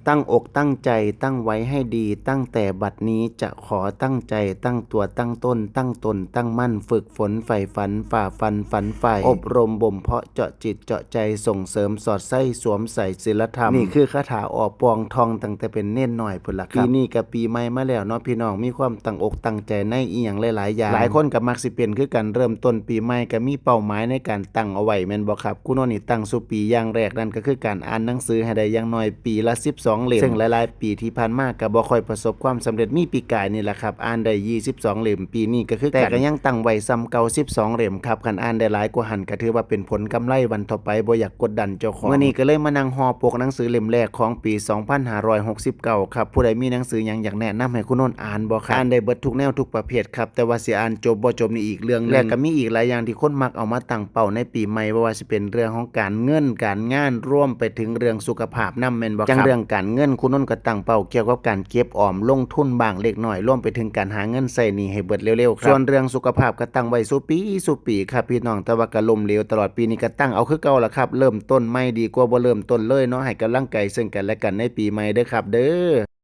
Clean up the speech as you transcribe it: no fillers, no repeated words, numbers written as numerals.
ตั้งอกตั้งใจตั้งไว้ให้ดีตั้งแต่บัดนี้จะขอตั้งใจตั้งตัวตั้งต้นตั้งตนตั้งมั่นฝึกฝนใฝ่ฝันฝ่าฟันฝันใฝ่อบรมบ่มเพาะเจาะจิตเจาะใจส่งเสริมสอดไส้สวมใส่ศีลธรรมนี่คือคาถาออกปองทองตั้งแต่เป็นเน่นหน่อยพุ่นละครับปีนี้กับปีใหม่มาแล้วเนาะพี่น้องมีความตั้งอกตั้งใจในอีหยังหลายๆอย่างหลายคนก็มักสิเป็นคือกันเริ่มต้นปีใหม่ก็มีเป้าหมายในการตั้งเอาไว้แม่นบ่ครับคุณโนนี่ตั้งสู่ปีอย่างแรกนั่นก็คือการอ่านหนังสือให้ได้อย่างน้อยปีละ12เล่มซึ่งหลายๆปีที่ผ่านมาก็บ่ค่อยประสบความสำเร็จมีปีกายนี่แหละครับอ่านได้22เล่มปีนี้ก็คือแต่ก็ยังตั้งไว้ซ้ำเก่า12เล่มครับคันอ่านได้หลายกว่าหันก็ถือว่าเป็นผลกำไรวันต่อไปบ่อยากกดดันเจ้าของมื้อนี้ก็เลยมานั่งห่อปกหนังสือเล่มแรกของปี2569ครับผู้ใดมีหนังสือหยังอยากแนะนำให้คุณโนนอ่านบ่ครับอ่านได้เบิดทุกแนวทุกประเภทครับแต่ว่าสิอ่านจบบ่จบนี่อีกเรื่องนึงและก็มีอีกหลายอย่างที่คนมักเอามาตั้งเป้าในปีใหม่บ่ว่าสิเป็นเรื่องของการเงินการงานรวมไปถึงเรื่องสุขภาพนำแม่นบ่ครับจังเรื่องการเงินคุณโนนก็ตั้งเป้าเกี่ยวกับการเก็บออมลงทุนบ้างเล็กน้อยรวมไปถึงการหาเงินใช้หนี้ให้เบิดเร็วๆครับส่วนเรื่องสุขภาพก็ตั้งไว้สู่ปีครับพี่น้องแต่ว่าก็ล้มเหลวตลอดปีนี้ก็ตั้งเอาคือเก่าล่ะครับเริ่มต้นใหม่ดีกว่าบ่เริ่มต้นเลยเนาะให้กำลังใจซึ่งกันและกันในปีใหม่เด้อครับเด้อ